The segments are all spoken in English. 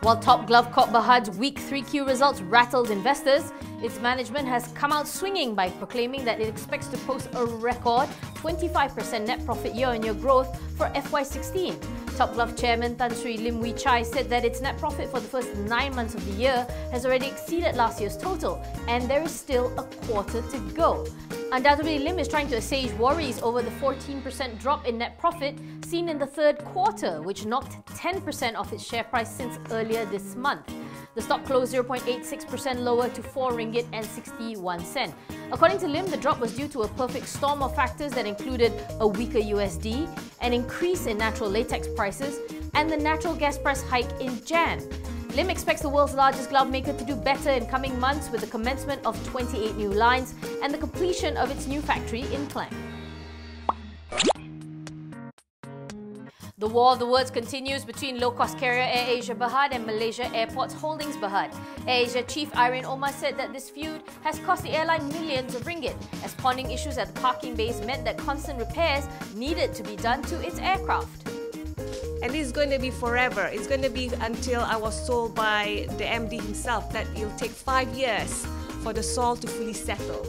While top Glove Corp Berhad's weak 3Q results rattled investors, its management has come out swinging by proclaiming that it expects to post a record 25% net profit year-on-year growth for FY16. Top Glove chairman Tan Sri Lim Wee Chai said that its net profit for the first 9 months of the year has already exceeded last year's total, and there is still a quarter to go. Undoubtedly, Lim is trying to assuage worries over the 14% drop in net profit seen in the third quarter, which knocked 10% off its share price since earlier this month. The stock closed 0.86% lower to RM4.61. According to Lim, the drop was due to a perfect storm of factors that included a weaker USD, an increase in natural latex prices, and the natural gas price hike in Jan. Lim expects the world's largest glove maker to do better in coming months with the commencement of 28 new lines and the completion of its new factory in Klang. The war of the words continues between low-cost carrier AirAsia Berhad and Malaysia Airports Holdings Berhad. AirAsia chief Irene Omar said that this feud has cost the airline millions of ringgit, as ponding issues at the parking bays meant that constant repairs needed to be done to its aircraft. And this is going to be forever. It's going to be until I was told by the MD himself that it'll take 5 years for the SOL to fully settle.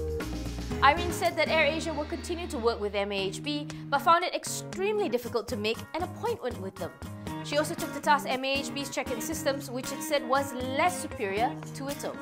Irene said that AirAsia will continue to work with MAHB, but found it extremely difficult to make an appointment with them. She also took to task MAHB's check-in systems, which it said was less superior to its own.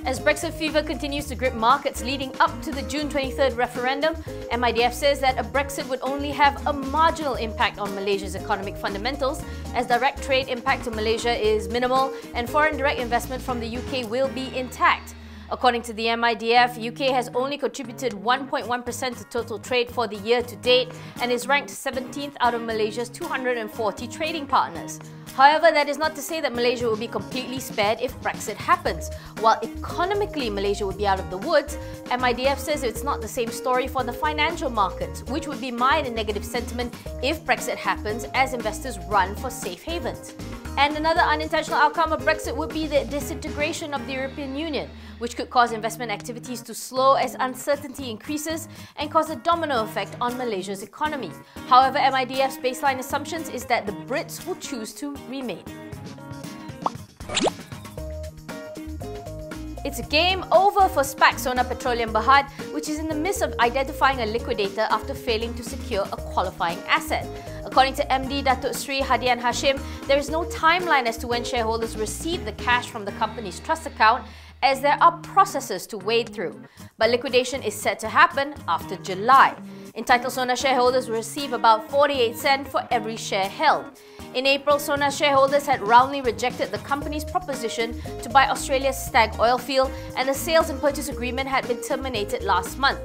As Brexit fever continues to grip markets leading up to the June 23rd referendum, MIDF says that a Brexit would only have a marginal impact on Malaysia's economic fundamentals, as direct trade impact to Malaysia is minimal and foreign direct investment from the UK will be intact. According to the MIDF, UK has only contributed 1.1% to total trade for the year to date and is ranked 17th out of Malaysia's 240 trading partners. However, that is not to say that Malaysia will be completely spared if Brexit happens. While economically Malaysia would be out of the woods, MIDF says it's not the same story for the financial markets, which would be mired in negative sentiment if Brexit happens as investors run for safe havens. And another unintentional outcome of Brexit would be the disintegration of the European Union, which could cause investment activities to slow as uncertainty increases and cause a domino effect on Malaysia's economy. However, MIDF's baseline assumptions is that the Brits will choose to remain. It's game over for SPAC Sona Petroleum Berhad, which is in the midst of identifying a liquidator after failing to secure a qualifying asset. According to MD Datuk Sri Hadian Hashim, there is no timeline as to when shareholders receive the cash from the company's trust account, as there are processes to wade through. But liquidation is set to happen after July. Entitled Sona shareholders will receive about 48 cents for every share held. In April, Sona shareholders had roundly rejected the company's proposition to buy Australia's Stag oil field, and the sales and purchase agreement had been terminated last month.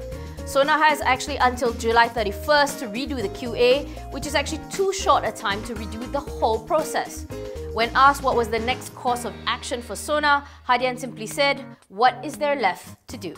Sona has actually until July 31st to redo the QA, which is actually too short a time to redo the whole process. When asked what was the next course of action for Sona, Hadian simply said, "What is there left to do?"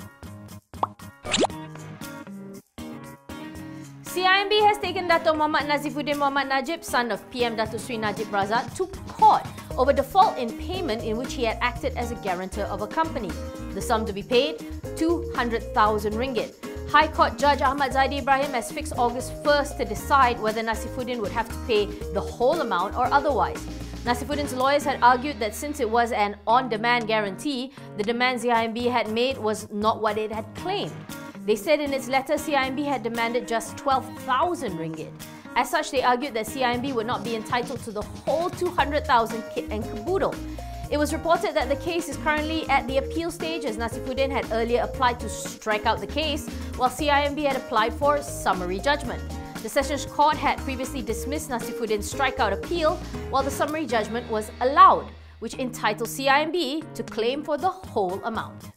CIMB has taken Dato' Muhammad Nazifuddin Muhammad Najib, son of PM Datuk Sri Najib Razak, to court over default in payment in which he had acted as a guarantor of a company. The sum to be paid, 200,000 ringgit. High Court Judge Ahmad Zaidi Ibrahim has fixed August 1st to decide whether Nazifuddin would have to pay the whole amount or otherwise. Nazifuddin's lawyers had argued that since it was an on-demand guarantee, the demand CIMB had made was not what it had claimed. They said in its letter CIMB had demanded just 12,000 ringgit. As such, they argued that CIMB would not be entitled to the whole 200,000 kit and caboodle. It was reported that the case is currently at the appeal stage, as Nazifuddin had earlier applied to strike out the case, while CIMB had applied for summary judgment. The Sessions Court had previously dismissed Nazifuddin's strikeout appeal, while the summary judgment was allowed, which entitled CIMB to claim for the whole amount.